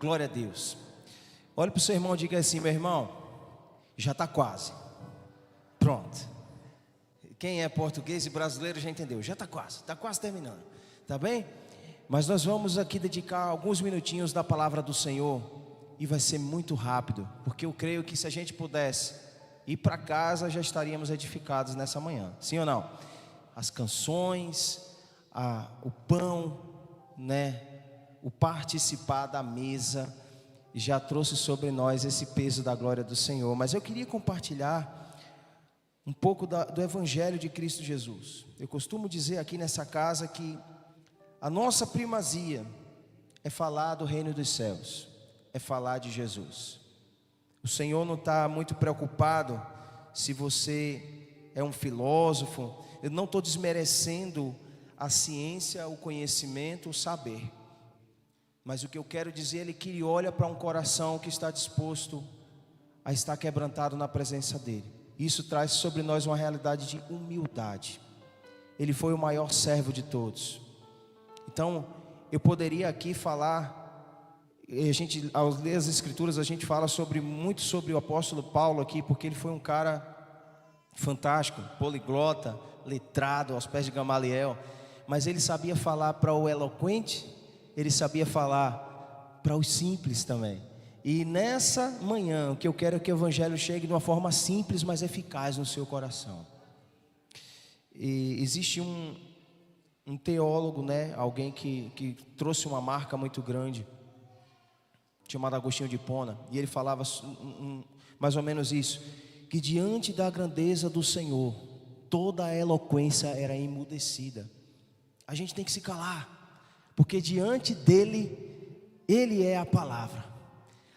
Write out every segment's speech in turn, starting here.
Glória a Deus. Olhe para o seu irmão e diga assim: meu irmão, já está quase. Pronto. Quem é português e brasileiro já entendeu. Já está quase terminando. Tá bem? Mas nós vamos aqui dedicar alguns minutinhos da palavra do Senhor. E vai ser muito rápido. Porque eu creio que se a gente pudesse ir para casa, já estaríamos edificados nessa manhã. Sim ou não? As canções, o pão, né? O participar da mesa já trouxe sobre nós esse peso da glória do Senhor. Mas eu queria compartilhar um pouco do Evangelho de Cristo Jesus. Eu costumo dizer aqui nessa casa que a nossa primazia é falar do reino dos céus, é falar de Jesus. O Senhor não está muito preocupado se você é um filósofo. Eu não estou desmerecendo a ciência, o conhecimento, o saber. Mas o que eu quero dizer é que ele olha para um coração que está disposto a estar quebrantado na presença dele. Isso traz sobre nós uma realidade de humildade. Ele foi o maior servo de todos. Então, eu poderia aqui falar, ao ler as escrituras, a gente fala muito sobre o apóstolo Paulo aqui, porque ele foi um cara fantástico, poliglota, letrado, aos pés de Gamaliel. Mas ele sabia falar para o eloquente, ele sabia falar para os simples também. E nessa manhã, o que eu quero é que o Evangelho chegue de uma forma simples, mas eficaz no seu coração. E existe um teólogo, né? Alguém que trouxe uma marca muito grande, chamado Agostinho de Hipona. E ele falava mais ou menos isso: que diante da grandeza do Senhor, toda a eloquência era emudecida. A gente tem que se calar, porque diante dele, ele é a palavra.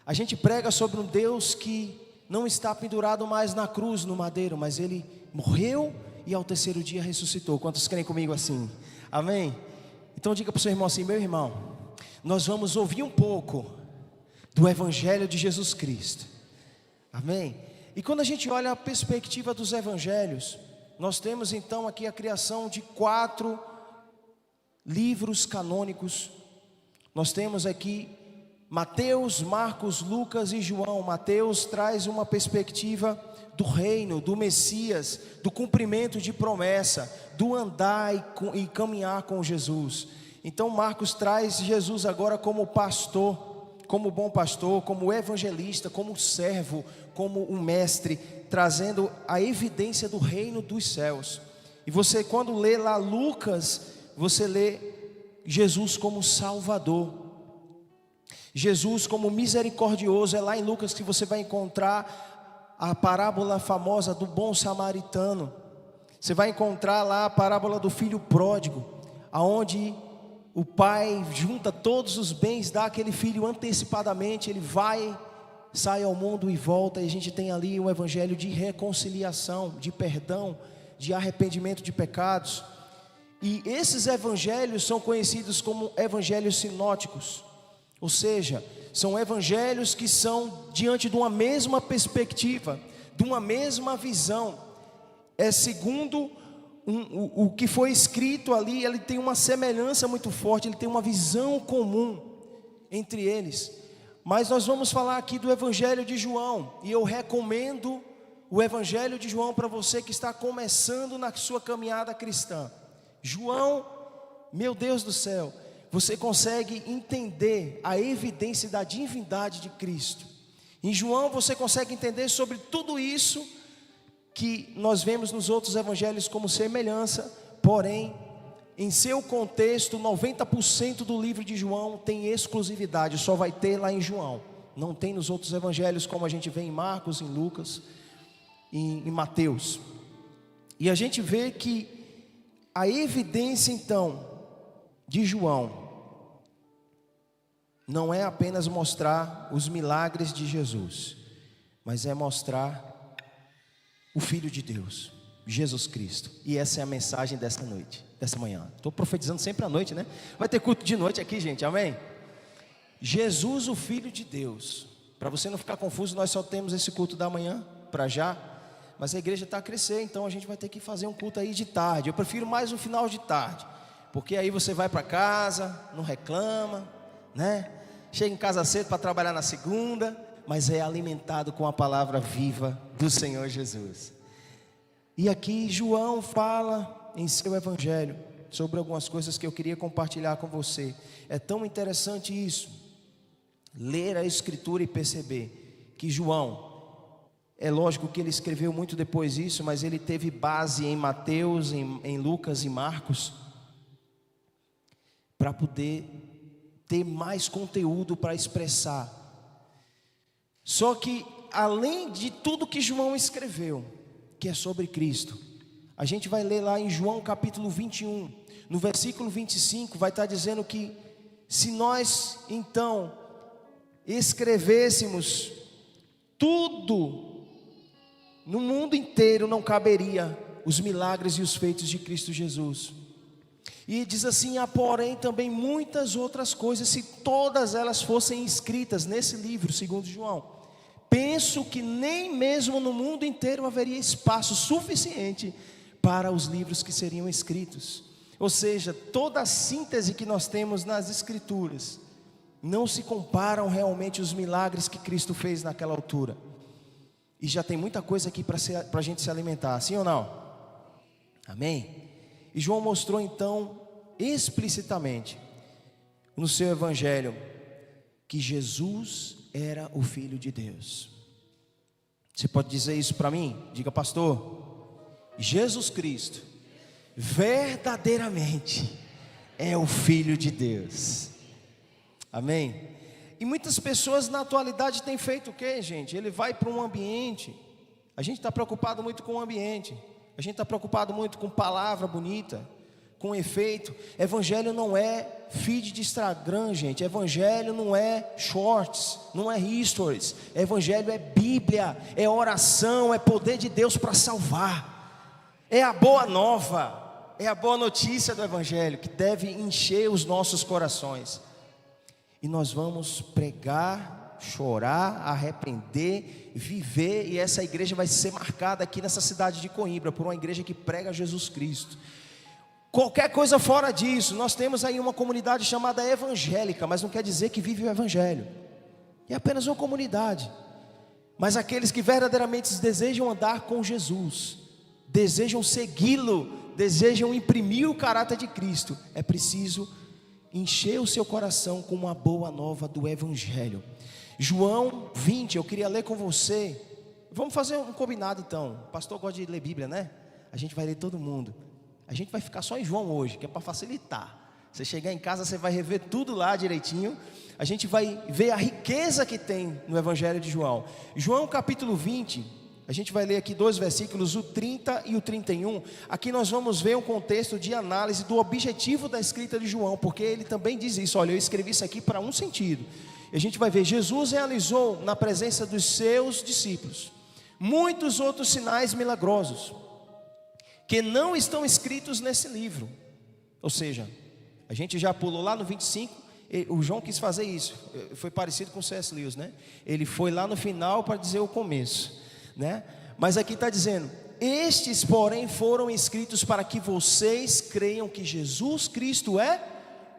A gente prega sobre um Deus que não está pendurado mais na cruz, no madeiro, mas ele morreu e ao terceiro dia ressuscitou. Quantos creem comigo assim? Amém? Então diga para o seu irmão assim: meu irmão, nós vamos ouvir um pouco do Evangelho de Jesus Cristo. Amém? E quando a gente olha a perspectiva dos Evangelhos, nós temos então aqui a criação de 4 livros canônicos. Nós temos aqui Mateus, Marcos, Lucas e João. Mateus traz uma perspectiva do reino, do Messias, do cumprimento de promessa, do andar e caminhar com Jesus. Então Marcos traz Jesus agora como pastor, como bom pastor, como evangelista, como servo, como um mestre, trazendo a evidência do reino dos céus. E você, quando lê lá Lucas, você lê Jesus como Salvador, Jesus como misericordioso. É lá em Lucas que você vai encontrar a parábola famosa do bom samaritano. Você vai encontrar lá a parábola do filho pródigo, aonde o pai junta todos os bens, dá aquele filho antecipadamente, ele sai ao mundo e volta. E a gente tem ali um evangelho de reconciliação, de perdão, de arrependimento de pecados. E esses evangelhos são conhecidos como evangelhos sinóticos, ou seja, são evangelhos que são diante de uma mesma perspectiva, de uma mesma visão. É segundo o que foi escrito ali, ele tem uma semelhança muito forte, ele tem uma visão comum entre eles. Mas nós vamos falar aqui do Evangelho de João, e eu recomendo o Evangelho de João para você que está começando na sua caminhada cristã. João, meu Deus do céu, você consegue entender a evidência da divindade de Cristo. Em João você consegue entender sobre tudo isso que nós vemos nos outros evangelhos como semelhança, porém, em seu contexto, 90% do livro de João tem exclusividade, só vai ter lá em João. Não tem nos outros evangelhos, como a gente vê em Marcos, em Lucas, em Mateus. E a gente vê que a evidência então de João não é apenas mostrar os milagres de Jesus, mas é mostrar o Filho de Deus, Jesus Cristo. E essa é a mensagem dessa noite, dessa manhã. Estou profetizando sempre à noite, né? Vai ter culto de noite aqui, gente, amém? Jesus, o Filho de Deus. Para você não ficar confuso, nós só temos esse culto da manhã, para já. Mas a igreja está a crescer, então a gente vai ter que fazer um culto aí de tarde. Eu prefiro mais um final de tarde, porque aí você vai para casa, não reclama, né? chega em casa cedo para trabalhar na segunda, mas é alimentado com a palavra viva do Senhor Jesus. E aqui João fala em seu evangelho sobre algumas coisas que eu queria compartilhar com você. É tão interessante isso, ler a Escritura e perceber que João, é lógico que ele escreveu muito depois disso, mas ele teve base em Mateus, em Lucas e Marcos, para poder ter mais conteúdo para expressar. Só que, além de tudo que João escreveu, que é sobre Cristo, a gente vai ler lá em João capítulo 21, no versículo 25, vai estar dizendo que se nós então escrevêssemos tudo, no mundo inteiro não caberia os milagres e os feitos de Cristo Jesus. E diz assim: há porém também muitas outras coisas, se todas elas fossem escritas nesse livro, segundo João, penso que nem mesmo no mundo inteiro haveria espaço suficiente para os livros que seriam escritos. Ou seja, toda a síntese que nós temos nas Escrituras não se comparam realmente os milagres que Cristo fez naquela altura. E já tem muita coisa aqui para a gente se alimentar, sim ou não? Amém? E João mostrou então explicitamente no seu evangelho que Jesus era o Filho de Deus. Você pode dizer isso para mim? Diga: pastor, Jesus Cristo verdadeiramente é o Filho de Deus. Amém? E muitas pessoas na atualidade têm feito o quê, gente? Ele vai para um ambiente, a gente está preocupado muito com o ambiente, a gente está preocupado muito com palavra bonita, com efeito. Evangelho não é feed de Instagram, gente. Evangelho não é shorts, não é stories. Evangelho é Bíblia, é oração, é poder de Deus para salvar. É a boa nova, é a boa notícia do Evangelho que deve encher os nossos corações. E nós vamos pregar, chorar, arrepender, viver. E essa igreja vai ser marcada aqui nessa cidade de Coimbra por uma igreja que prega Jesus Cristo. Qualquer coisa fora disso, nós temos aí uma comunidade chamada evangélica, mas não quer dizer que vive o evangelho. É apenas uma comunidade. Mas aqueles que verdadeiramente desejam andar com Jesus, desejam segui-lo, desejam imprimir o caráter de Cristo, é preciso encher o seu coração com uma boa nova do evangelho. João 20, eu queria ler com você. Vamos fazer um combinado então. O pastor gosta de ler Bíblia, né? A gente vai ler todo mundo. A gente vai ficar só em João hoje, que é para facilitar. Você chegar em casa, você vai rever tudo lá direitinho. A gente vai ver a riqueza que tem no Evangelho de João. João capítulo 20, a gente vai ler aqui 2 versículos, o 30 e o 31. Aqui nós vamos ver um contexto de análise do objetivo da escrita de João, porque ele também diz isso. Olha, eu escrevi isso aqui para um sentido. E a gente vai ver, Jesus realizou na presença dos seus discípulos muitos outros sinais milagrosos, que não estão escritos nesse livro. Ou seja, a gente já pulou lá no 25, o João quis fazer isso, foi parecido com o C.S. Lewis, né? Ele foi lá no final para dizer o começo, né? Mas aqui está dizendo: estes porém foram escritos para que vocês creiam que Jesus Cristo é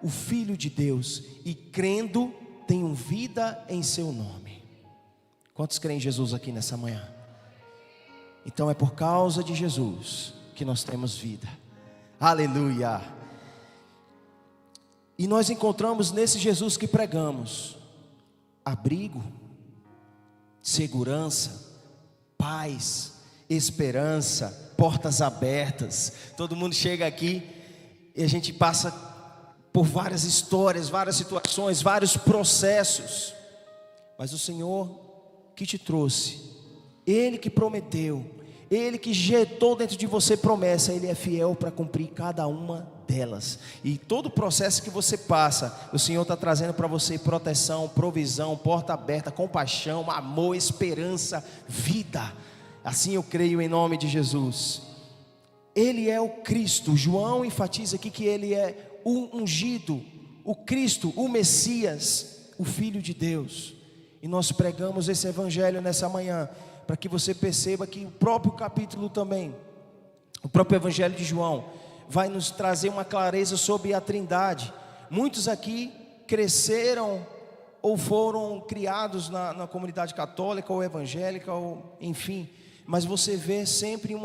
o Filho de Deus, e crendo tenham vida em seu nome. Quantos creem em Jesus aqui nessa manhã? Então é por causa de Jesus que nós temos vida. Aleluia. E nós encontramos nesse Jesus que pregamos abrigo, segurança, paz, esperança, portas abertas. Todo mundo chega aqui e a gente passa por várias histórias, várias situações, vários processos, mas o Senhor que te trouxe, Ele que prometeu, Ele que injetou dentro de você promessa, Ele é fiel para cumprir cada uma delas. E todo o processo que você passa, o Senhor está trazendo para você proteção, provisão, porta aberta, compaixão, amor, esperança, vida. Assim eu creio em nome de Jesus. Ele é o Cristo. João enfatiza aqui que Ele é o ungido, o Cristo, o Messias, o Filho de Deus. E nós pregamos esse evangelho nessa manhã, para que você perceba que o próprio capítulo também, o próprio evangelho de João, vai nos trazer uma clareza sobre a Trindade. Muitos aqui cresceram ou foram criados na comunidade católica ou evangélica, ou enfim, mas você vê sempre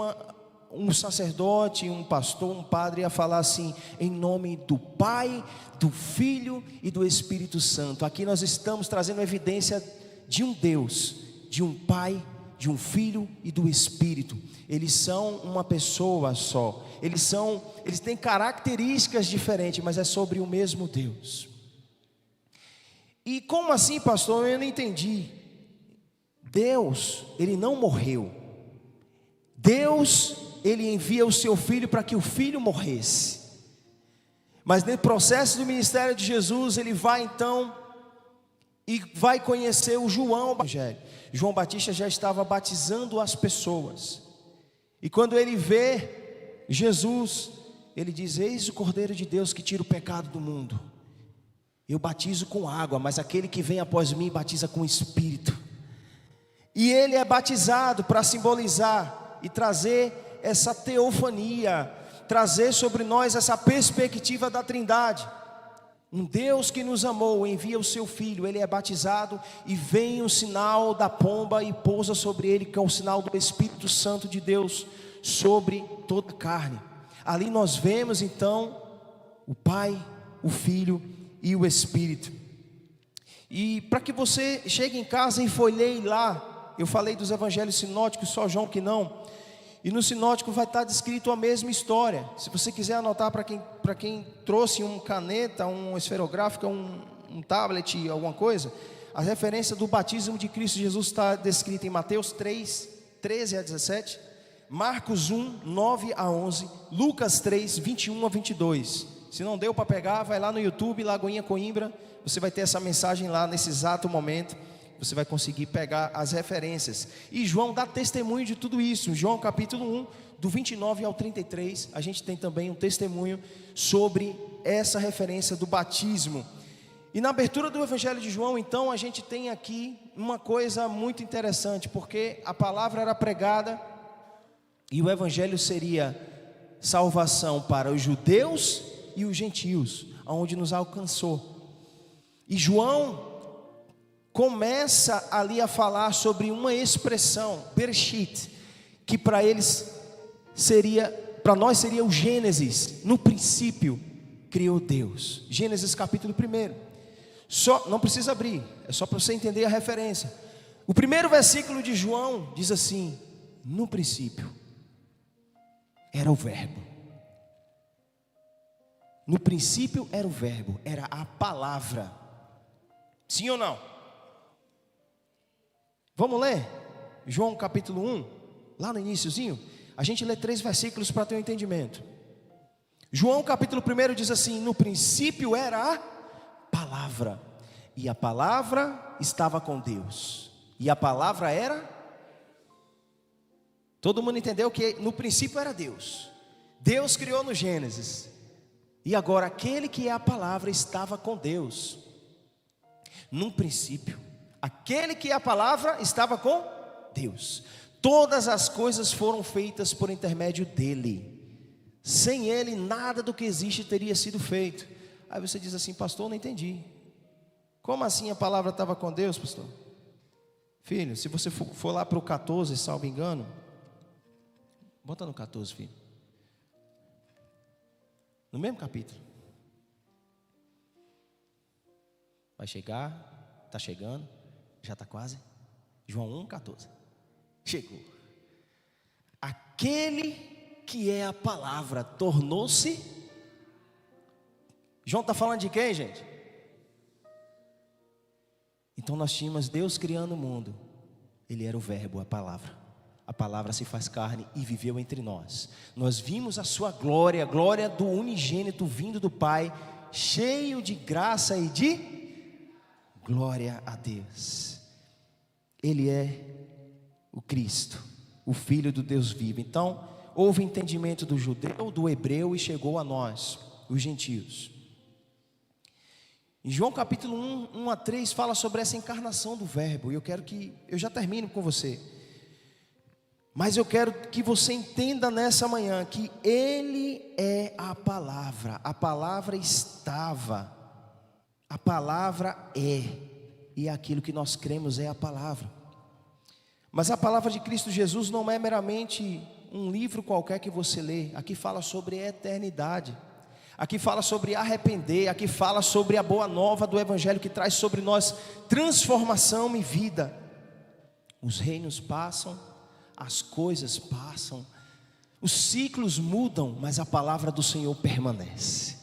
um sacerdote, um pastor, um padre a falar assim: em nome do Pai, do Filho e do Espírito Santo. Aqui nós estamos trazendo evidência de um Deus, de um Pai, de um Filho e do Espírito. Eles são uma pessoa só. Eles têm características diferentes, mas é sobre o mesmo Deus. E como assim, pastor? Eu não entendi. Deus, Ele não morreu. Deus, Ele envia o seu Filho para que o Filho morresse. Mas no processo do ministério de Jesus, Ele vai então e vai conhecer o João. João Batista já estava batizando as pessoas. E quando ele vê Jesus, ele diz: eis o Cordeiro de Deus que tira o pecado do mundo. Eu batizo com água, mas aquele que vem após mim batiza com o Espírito. E ele é batizado para simbolizar e trazer essa teofania, trazer sobre nós essa perspectiva da Trindade. Um Deus que nos amou, envia o seu Filho, ele é batizado e vem o sinal da pomba e pousa sobre ele, que é o sinal do Espírito Santo de Deus sobre toda a carne. Ali nós vemos então o Pai, o Filho e o Espírito. E para que você chegue em casa e folheie lá, eu falei dos evangelhos sinóticos, só João que não. E no sinótico vai estar descrito a mesma história. Se você quiser anotar, para quem trouxe uma caneta, uma esferográfica, um tablet, alguma coisa, a referência do batismo de Cristo Jesus está descrita em Mateus 3, 13 a 17, Marcos 1, 9 a 11, Lucas 3, 21 a 22. Se não deu para pegar, vai lá no YouTube, Lagoinha Coimbra, você vai ter essa mensagem lá nesse exato momento. Você vai conseguir pegar as referências. E João dá testemunho de tudo isso. João capítulo 1, do 29 ao 33, a gente tem também um testemunho sobre essa referência do batismo. E na abertura do Evangelho de João, então, a gente tem aqui uma coisa muito interessante, porque a palavra era pregada e o Evangelho seria salvação para os judeus e os gentios, aonde nos alcançou. E João começa ali a falar sobre uma expressão, Bereshit, que para eles para nós seria o Gênesis. No princípio criou Deus. Gênesis capítulo 1. Não precisa abrir, é só para você entender a referência. O primeiro versículo de João diz assim: no princípio era o verbo. No princípio era o verbo, era a palavra. Sim ou não? Vamos ler João capítulo 1, lá no iniciozinho. A gente lê 3 versículos para ter um entendimento. João capítulo 1 diz assim: no princípio era a palavra, e a palavra estava com Deus, e a palavra era... Todo mundo entendeu que no princípio era Deus. Deus criou no Gênesis. E agora aquele que é a palavra estava com Deus. No princípio, aquele que é a palavra estava com Deus. Todas as coisas foram feitas por intermédio dele. Sem ele, nada do que existe teria sido feito. Aí você diz assim: pastor, não entendi. Como assim a palavra estava com Deus, pastor? Filho, se você for lá para o 14, salvo engano. Bota no 14, filho. No mesmo capítulo. Vai chegar, está chegando. Já está quase. João 1,14. Chegou. Aquele que é a palavra tornou-se. João está falando de quem, gente? Então nós tínhamos Deus criando o mundo. Ele era o verbo, a palavra. A palavra se faz carne e viveu entre nós. Nós vimos a sua glória, a glória do unigênito vindo do Pai, cheio de graça e de... Glória a Deus. Ele é o Cristo, o Filho do Deus vivo. Então, houve entendimento do judeu, do hebreu, e chegou a nós, os gentios. Em João capítulo 1, 1 a 3, fala sobre essa encarnação do verbo. E eu já termino com você. Mas eu quero que você entenda nessa manhã que Ele é a palavra estava, a palavra é. e aquilo que nós cremos é a palavra. Mas a palavra de Cristo Jesus não é meramente um livro qualquer que você lê. Aqui fala sobre a eternidade. Aqui fala sobre arrepender. Aqui fala sobre a boa nova do Evangelho que traz sobre nós transformação e vida. Os reinos passam, as coisas passam, os ciclos mudam, mas a palavra do Senhor permanece.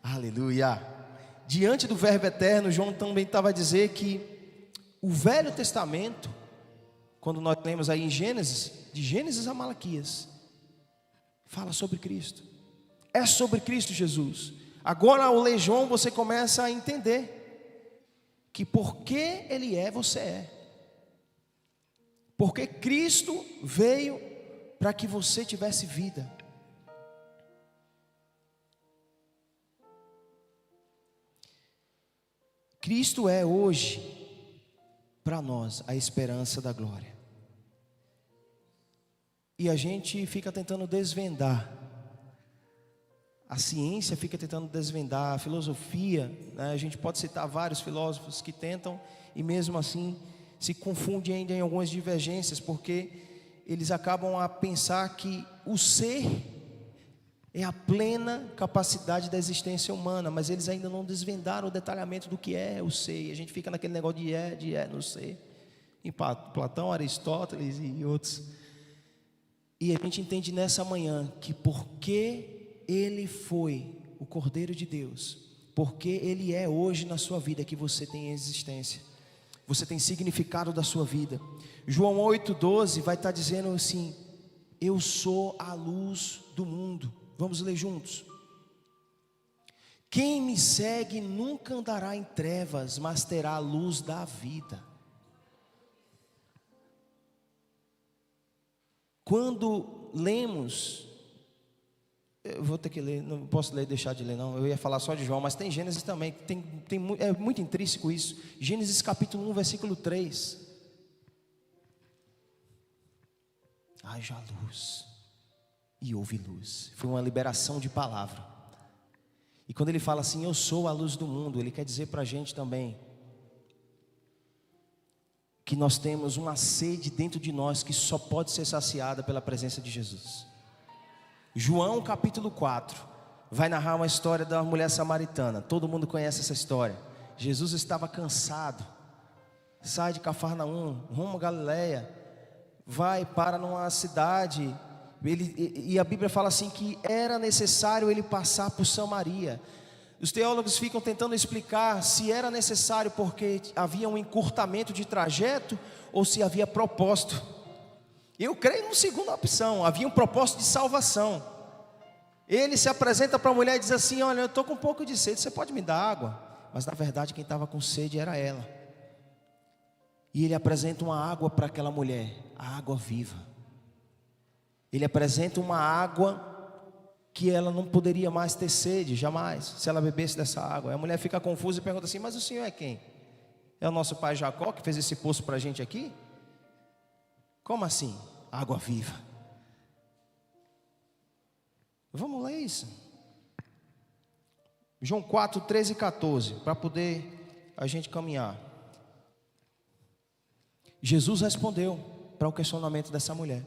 Aleluia. Diante do verbo eterno, João também estava a dizer que o Velho Testamento, quando nós lemos aí em Gênesis, de Gênesis a Malaquias, fala sobre Cristo. É sobre Cristo Jesus. Agora ao ler João você começa a entender que porque Ele é, você é. Porque Cristo veio para que você tivesse vida. Cristo é hoje para nós a esperança da glória. E a gente fica tentando desvendar. A ciência fica tentando desvendar, a filosofia, né? A gente pode citar vários filósofos que tentam e mesmo assim se confundem ainda em algumas divergências, porque eles acabam a pensar que o ser é a plena capacidade da existência humana, mas eles ainda não desvendaram o detalhamento do que é o ser. E a gente fica naquele negócio de não sei. Em Platão, Aristóteles e outros. E a gente entende nessa manhã que porque Ele foi o Cordeiro de Deus, porque Ele é hoje na sua vida, que você tem existência, você tem significado da sua vida. João 8,12 vai estar dizendo assim: eu sou a luz do mundo. Vamos ler juntos. Quem me segue nunca andará em trevas, mas terá a luz da vida. Quando lemos, eu vou ter que ler, não posso ler, deixar de ler não, eu ia falar só de João, mas tem Gênesis também, é muito intrínseco isso. Gênesis capítulo 1, versículo 3. Haja luz, e houve luz. Foi uma liberação de palavra. E quando ele fala assim, eu sou a luz do mundo, ele quer dizer para a gente também que nós temos uma sede dentro de nós que só pode ser saciada pela presença de Jesus. João capítulo 4 vai narrar uma história da mulher samaritana. Todo mundo conhece essa história. Jesus estava cansado, sai de Cafarnaum, rumo a Galileia, vai para numa cidade, e a Bíblia fala assim que era necessário ele passar por Samaria. Os teólogos ficam tentando explicar se era necessário porque havia um encurtamento de trajeto ou se havia propósito. Eu creio na segunda opção, havia um propósito de salvação. Ele se apresenta para a mulher e diz assim: olha, eu estou com um pouco de sede, você pode me dar água? Mas na verdade quem estava com sede era ela. E ele apresenta uma água para aquela mulher, a água viva. Ele apresenta uma água que ela não poderia mais ter sede, jamais, se ela bebesse dessa água. A mulher fica confusa e pergunta assim: mas o senhor é quem? É o nosso pai Jacó que fez esse poço para a gente aqui? Como assim? Água viva. Vamos ler isso. João 4, 13 e 14, para poder a gente caminhar. Jesus respondeu para o questionamento dessa mulher: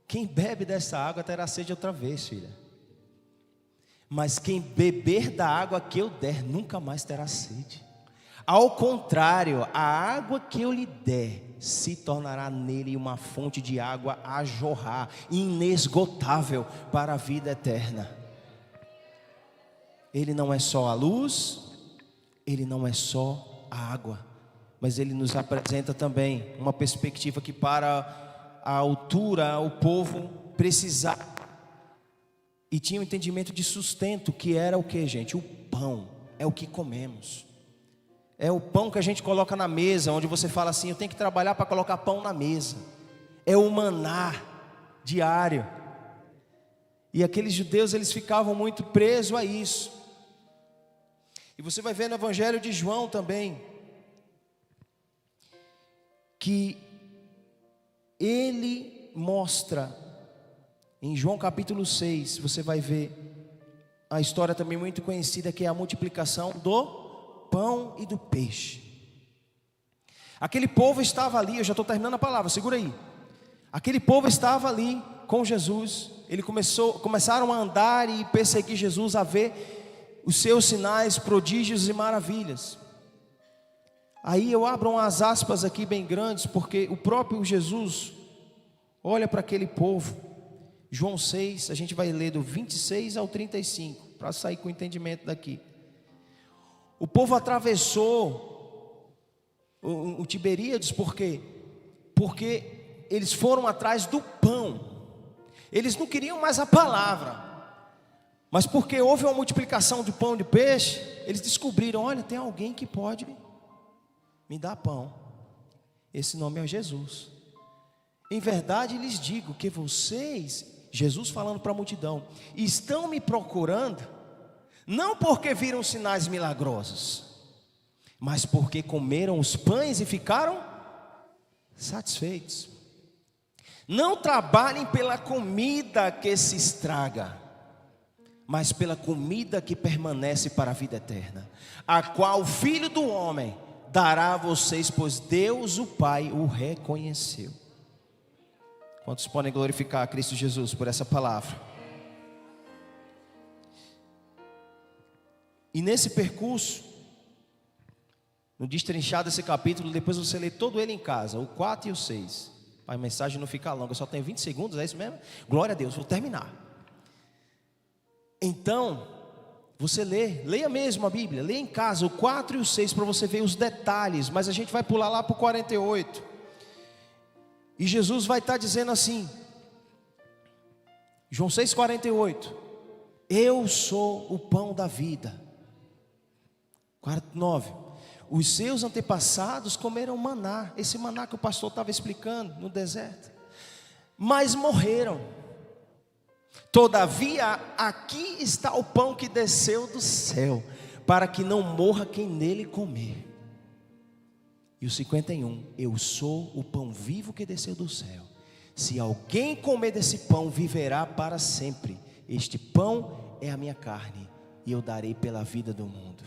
quem bebe dessa água terá sede outra vez, filha. Mas quem beber da água que eu der, nunca mais terá sede. Ao contrário, a água que eu lhe der se tornará nele uma fonte de água a jorrar, inesgotável para a vida eterna. Ele não é só a luz, ele não é só a água, mas ele nos apresenta também uma perspectiva que para a altura o povo precisava e tinha um entendimento de sustento, que era o que, gente? O pão, é o que comemos. É o pão que a gente coloca na mesa, onde você fala assim: eu tenho que trabalhar para colocar pão na mesa. É o maná diário. E aqueles judeus, eles ficavam muito presos a isso. E você vai ver no Evangelho de João também, que ele mostra, em João capítulo 6, você vai ver a história também muito conhecida, que é a multiplicação do pão e do peixe. Aquele povo estava ali, eu já estou terminando a palavra, segura aí. Aquele povo estava ali com Jesus. Começaram a andar e perseguir Jesus, a ver os seus sinais, prodígios e maravilhas. Aí eu abro umas aspas aqui bem grandes, porque o próprio Jesus olha para aquele povo. João 6, a gente vai ler do 26 ao 35, para sair com o entendimento daqui. O povo atravessou o Tiberíades, por quê? Porque eles foram atrás do pão. Eles não queriam mais a palavra, mas porque houve uma multiplicação de pão e de peixe, eles descobriram, olha, tem alguém que pode me dar pão. Esse nome é Jesus. Em verdade lhes digo que vocês, Jesus falando para a multidão, estão me procurando, não porque viram sinais milagrosos, mas porque comeram os pães e ficaram satisfeitos. Não trabalhem pela comida que se estraga, mas pela comida que permanece para a vida eterna, a qual o Filho do Homem dará a vocês, pois Deus o Pai o reconheceu. Quantos podem glorificar a Cristo Jesus por essa palavra? E nesse percurso, no destrinchar desse capítulo, depois você lê todo ele em casa, o 4 e o 6. A mensagem não fica longa, só tem 20 segundos, é isso mesmo? Glória a Deus, vou terminar. Então, você leia mesmo a Bíblia, leia em casa o 4 e o 6 para você ver os detalhes, mas a gente vai pular lá para o 48. E Jesus vai estar dizendo assim, João 6,48, eu sou o pão da vida. 49, os seus antepassados comeram maná, esse maná que o pastor estava explicando no deserto, mas morreram. Todavia, aqui está o pão que desceu do céu, para que não morra quem nele comer. E o 51, eu sou o pão vivo que desceu do céu. Se alguém comer desse pão, viverá para sempre. Este pão é a minha carne, e eu darei pela vida do mundo.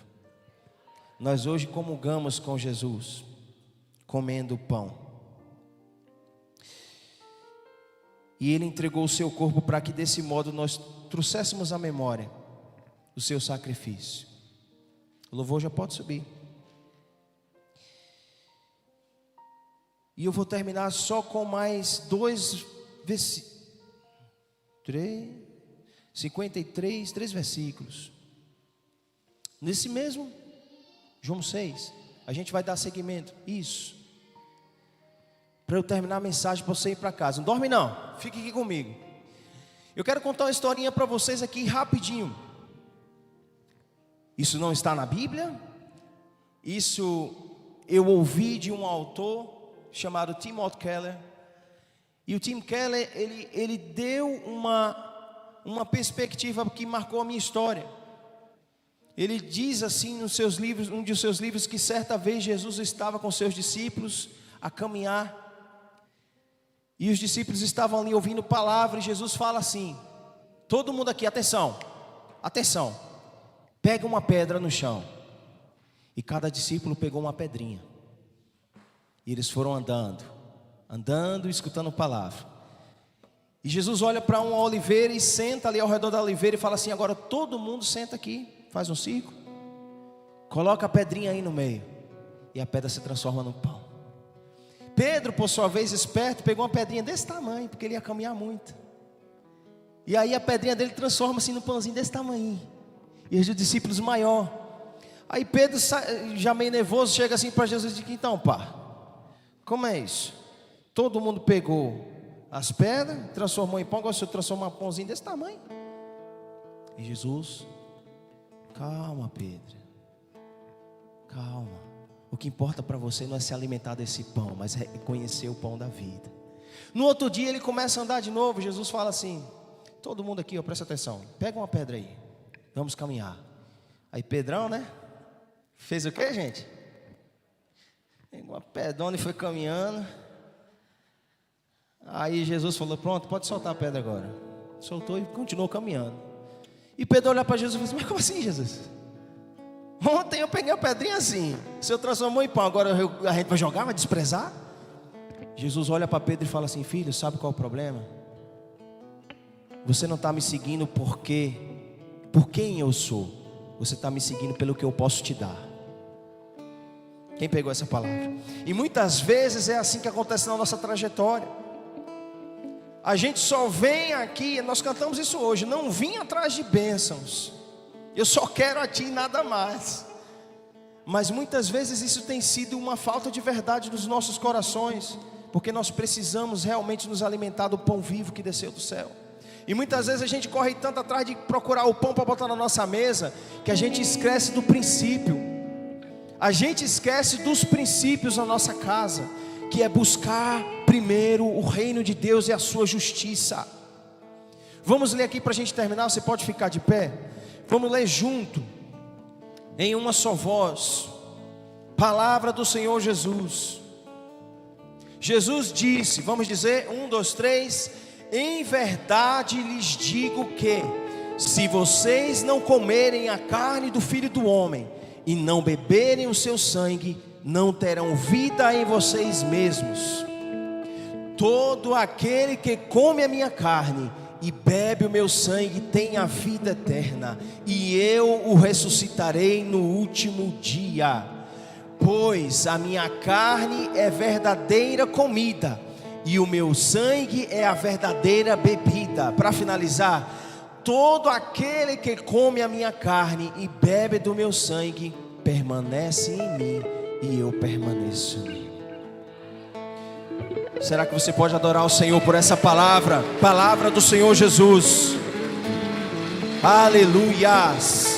Nós hoje comungamos com Jesus, comendo o pão. E Ele entregou o seu corpo para que desse modo nós trouxéssemos à memória o seu sacrifício. O louvor já pode subir. E eu vou terminar só com mais 2 versículos. 3 versículos. Nesse mesmo João 6, a gente vai dar seguimento. Isso. Para eu terminar a mensagem para você ir para casa. Não dorme não, fique aqui comigo. Eu quero contar uma historinha para vocês aqui rapidinho. Isso não está na Bíblia. Isso eu ouvi de um autor chamado Timothy Keller. E o Tim Keller, ele deu uma perspectiva que marcou a minha história. Ele diz assim nos seus livros, um de seus livros, que certa vez Jesus estava com seus discípulos a caminhar. E os discípulos estavam ali ouvindo palavra, e Jesus fala assim: todo mundo aqui, atenção, atenção, pega uma pedra no chão. E cada discípulo pegou uma pedrinha. E eles foram andando, escutando palavra. E Jesus olha para uma oliveira e senta ali ao redor da oliveira e fala assim: agora todo mundo senta aqui, faz um círculo, coloca a pedrinha aí no meio. E a pedra se transforma num pão. Pedro, por sua vez, esperto, pegou uma pedrinha desse tamanho, porque ele ia caminhar muito. E aí a pedrinha dele transforma-se num pãozinho desse tamanho. E os discípulos maior. Aí Pedro, já meio nervoso, chega assim para Jesus e diz: então, pá, como é isso? Todo mundo pegou as pedras, transformou em pão, agora você transforma um pãozinho desse tamanho. E Jesus: calma, Pedro, calma. O que importa para você não é se alimentar desse pão, mas é conhecer o pão da vida. No outro dia ele começa a andar de novo. Jesus fala assim: todo mundo aqui, ó, presta atenção, pega uma pedra aí, vamos caminhar. Aí Pedrão, né, fez o que, gente? Pegou uma pedrona e foi caminhando. Aí Jesus falou: pronto, pode soltar a pedra agora. Soltou e continuou caminhando. E Pedro olhou para Jesus e falou assim: mas como assim, Jesus? Ontem eu peguei uma pedrinha assim. O Senhor transformou em pão, agora a gente vai jogar, vai desprezar? Jesus olha para Pedro e fala assim: filho, sabe qual é o problema? Você não está me seguindo por quem eu sou. Você está me seguindo pelo que eu posso te dar. Quem pegou essa palavra? E muitas vezes é assim que acontece na nossa trajetória. A gente só vem aqui, nós cantamos isso hoje, não vim atrás de bênçãos, eu só quero a ti e nada mais. Mas muitas vezes isso tem sido uma falta de verdade nos nossos corações, porque nós precisamos realmente nos alimentar do pão vivo que desceu do céu. E muitas vezes a gente corre tanto atrás de procurar o pão para botar na nossa mesa, que a gente esquece do princípio. A gente esquece dos princípios na nossa casa, que é buscar primeiro o reino de Deus e a sua justiça. Vamos ler aqui para a gente terminar. Você pode ficar de pé? Vamos ler junto, em uma só voz, palavra do Senhor Jesus. Jesus disse, vamos dizer, 1, 2, 3: em verdade lhes digo que, se vocês não comerem a carne do Filho do Homem, e não beberem o seu sangue, não terão vida em vocês mesmos. Todo aquele que come a minha carne e bebe o meu sangue tem a vida eterna, e eu o ressuscitarei no último dia. Pois a minha carne é verdadeira comida, e o meu sangue é a verdadeira bebida. Para finalizar, todo aquele que come a minha carne e bebe do meu sangue permanece em mim e eu permaneço nele. Será que você pode adorar o Senhor por essa palavra? Palavra do Senhor Jesus. Aleluias.